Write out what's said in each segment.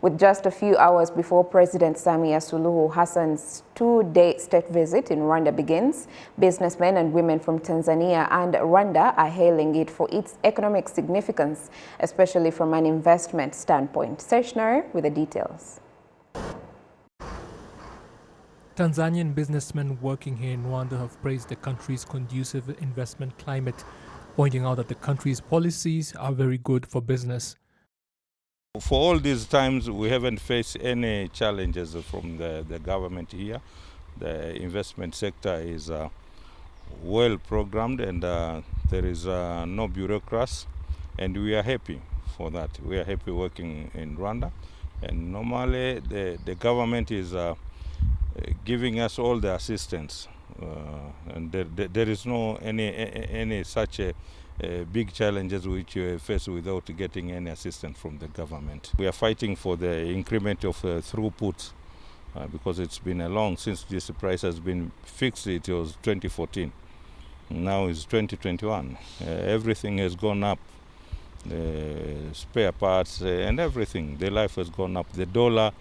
with just a few hours before President Samia Suluhu Hassan's two-day state visit in Rwanda begins. Businessmen and women from Tanzania and Rwanda are hailing it for its economic significance, especially from an investment standpoint. Seshnare with the details. Tanzanian businessmen working here in Rwanda have praised the country's conducive investment climate, pointing out that the country's policies are very good for business. For all these times, we haven't faced any challenges from the government here. The investment sector is well programmed, and there is no bureaucracy, and we are happy for that. We are happy working in Rwanda, and normally the government is giving us all the assistance, and there is no any such big challenges which we face without getting any assistance from the government. We are fighting for the increment of throughput because it's been a long since this price has been fixed. It was 2014. Now it's 2021. Everything has gone up. Spare parts and everything. The life has gone up. The dollar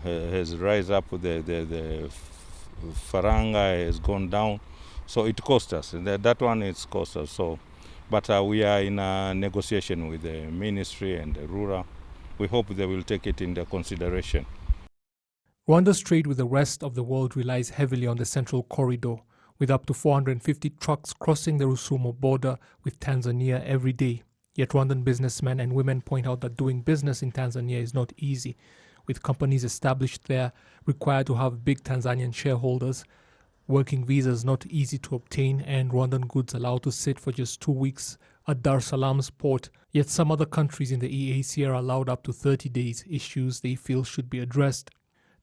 has risen up. The faranga has gone down. So it cost us. That one is cost us. So, but we are in a negotiation with the ministry and the rural. We hope they will take it into consideration. Rwanda's trade with the rest of the world relies heavily on the Central Corridor, with up to 450 trucks crossing the Rusumo border with Tanzania every day. Yet Rwandan businessmen and women point out that doing business in Tanzania is not easy, with companies established there required to have big Tanzanian shareholders, working visas not easy to obtain, and Rwandan goods allowed to sit for just 2 weeks at Dar es Salaam's port. Yet some other countries in the EAC are allowed up to 30 days, issues they feel should be addressed.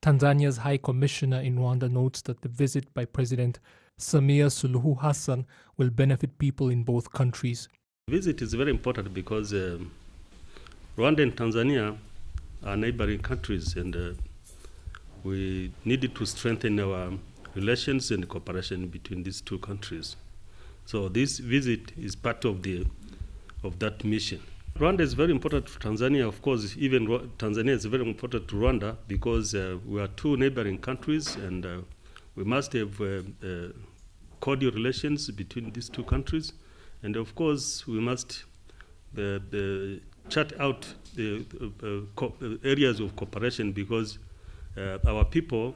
Tanzania's High Commissioner in Rwanda notes that the visit by President Samia Suluhu Hassan will benefit people in both countries. The visit is very important because Rwanda and Tanzania are neighboring countries, and we needed to strengthen our relations and cooperation between these two countries. So this visit is part of that mission. Rwanda is very important to Tanzania. Of course, even Tanzania is very important to Rwanda because we are two neighboring countries, and we must have cordial relations between these two countries. And of course, we must chart out the areas of cooperation because our people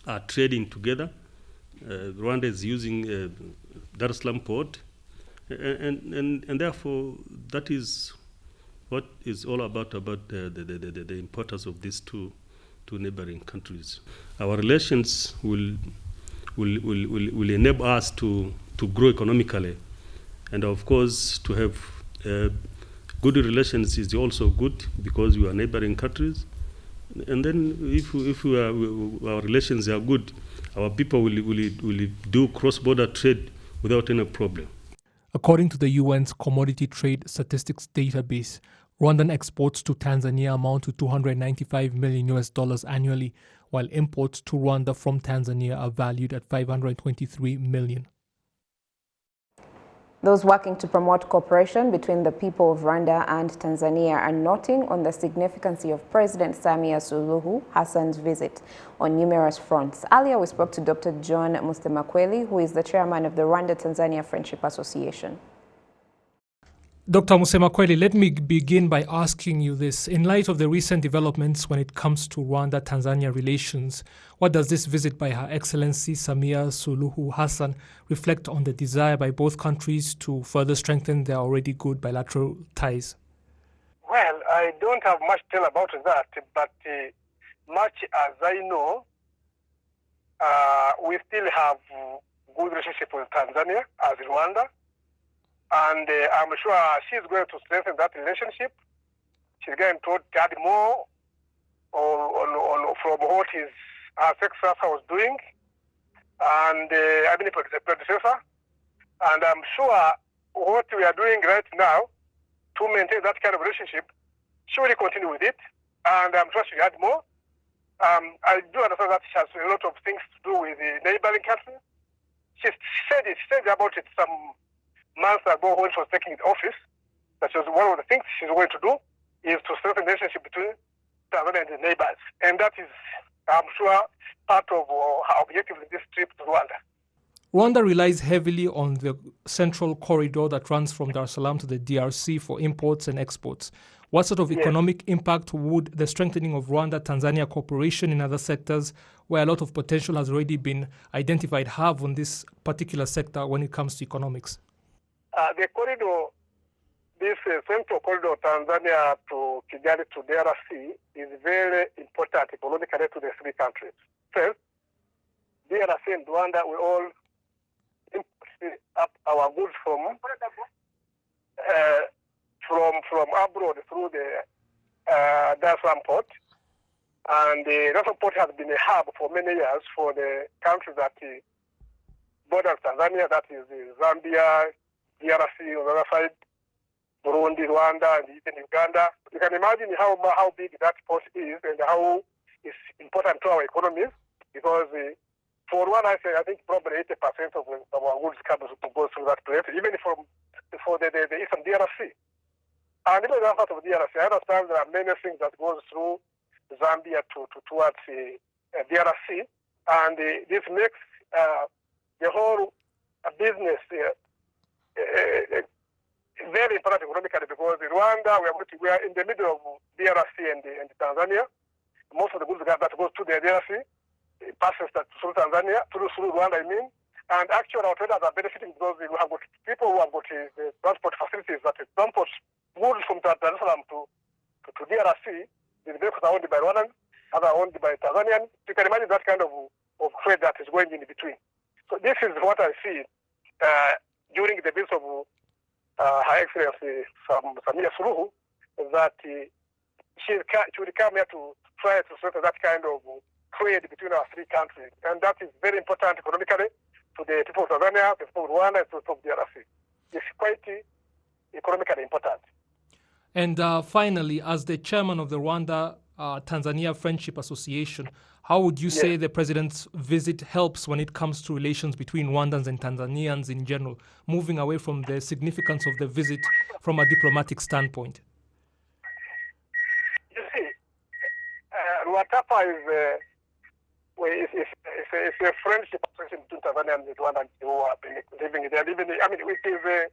are trading together. Rwanda is using Dar es Salaam port, and therefore that is what is all about the importance of these two neighboring countries. Our relations will enable us to grow economically, and of course to have good relations is also good because we are neighboring countries. And then if our relations are good, our people will do cross-border trade without any problem. According to the UN's Commodity Trade Statistics database, Rwandan exports to Tanzania amount to $295 million annually, while imports to Rwanda from Tanzania are valued at $523 million. Those working to promote cooperation between the people of Rwanda and Tanzania are noting on the significance of President Samia Suluhu Hassan's visit on numerous fronts. Earlier, we spoke to Dr. John Musemakweli, who is the chairman of the Rwanda-Tanzania Friendship Association. Dr. Musemakweli, let me begin by asking you this. In light of the recent developments when it comes to Rwanda-Tanzania relations, what does this visit by Her Excellency Samia Suluhu Hassan reflect on the desire by both countries to further strengthen their already good bilateral ties? Well, I don't have much to tell about that, but much as I know, we still have good relationship with Tanzania as Rwanda. And I'm sure she's going to strengthen that relationship. She's going to add more on from what her successor was doing, and predecessor. And I'm sure what we are doing right now to maintain that kind of relationship, she will continue with it, and I'm sure she'll add more. I do understand that she has a lot of things to do with the neighboring countries. She said about it some months ago when she was taking the office, that was one of the things she's going to do is to strengthen the relationship between Tanzania and the neighbors. And that is, I'm sure, part of our objective in this trip to Rwanda. Rwanda relies heavily on the central corridor that runs from Dar es Salaam to the DRC for imports and exports. What sort of economic impact would the strengthening of Rwanda-Tanzania cooperation in other sectors, where a lot of potential has already been identified, have on this particular sector when it comes to economics? The corridor, this central corridor, Tanzania to Kigali to DRC, is very important economically to the three countries. First, DRC and Rwanda, we all import up our goods from abroad through the Dar es Salaam port. And the Dar es Salaam port has been a hub for many years for the countries that border Tanzania, that is Zambia, DRC on the other side, Burundi, Rwanda, and even Uganda. You can imagine how big that port is and how it's important to our economies, because for one, I think probably 80% of our goods go through that place, even for the eastern DRC. And even that part of DRC, I understand there are many things that goes through Zambia towards DRC, and this makes the whole business very important economically, because in Rwanda we are in the middle of DRC and Tanzania. Most of the goods that goes to the DRC passes through Tanzania, through Rwanda, I mean. And actually, our traders are benefiting because we have got people who have got transport facilities that transport goods from Dar es Salaam to DRC. The vehicles are owned by Rwandans, others are owned by Tanzanians. You can imagine that kind of trade that is going in between. So this is what I see during the visit of Her Excellency Samia Suluhu, that she will come here to try to settle that kind of trade between our three countries. And that is very important economically to the people of Tanzania, the people of Rwanda, and the people of DRC. It's quite economically important. And finally, as the chairman of the Rwanda-Tanzania Friendship Association, how would you say the president's visit helps when it comes to relations between Rwandans and Tanzanians in general, moving away from the significance of the visit from a diplomatic standpoint? You see, RwandaTV is a friendship association between Tanzania and Rwanda who have been living there. I mean, it is a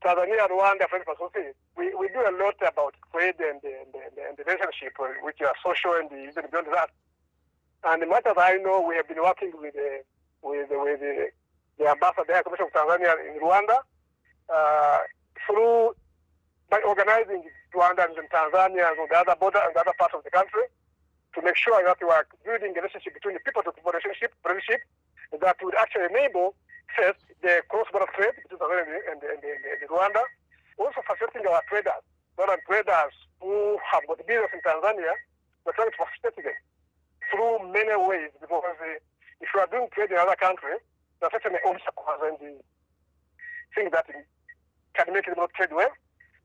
Tanzania Rwanda Friendship Association. We do a lot about trade and the relationship, which are social and even beyond that. And as much as I know, we have been working with the ambassador, the High Commission of Tanzania in Rwanda, by organizing Rwandans and Tanzanians on the other border and the other parts of the country, to make sure that we are building a relationship between the people-to-people relationship that would actually enable, first, the cross-border trade between Tanzania and Rwanda, also facilitating our traders, who have got business in Tanzania, we're trying to facilitate them through many ways, because if you are doing trade in other countries, there are certain obstacles and things that can make it not trade well.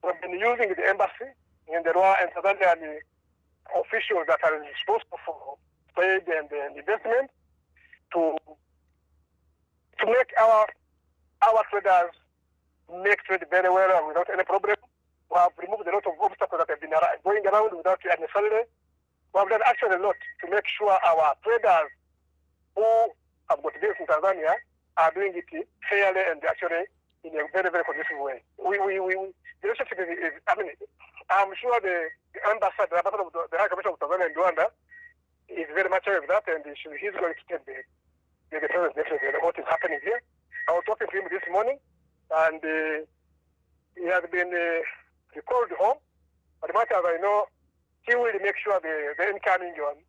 We've been using the embassy in the Rwanda and Tanzania officials that are responsible for trade and investment to make our traders make trade very well without any problem. We have removed a lot of obstacles that have been going around without unnecessarily. We have done actually a lot to make sure our traders who have got business in Tanzania are doing it fairly and actually in a very, very conducive way. The relationship is, I mean, I'm sure the ambassador of the High Commission of Tanzania and Rwanda is very much aware of that, and he's going to take the president what is happening here. I was talking to him this morning, and he has been recalled home. But as much as I know, he will make sure the incoming one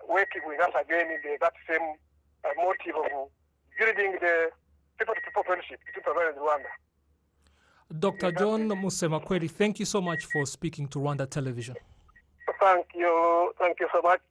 working with us again in that same motive of building the people-to-people friendship between Tanzania and Rwanda. Dr. John Musemakweli, thank you so much for speaking to Rwanda Television. Thank you so much.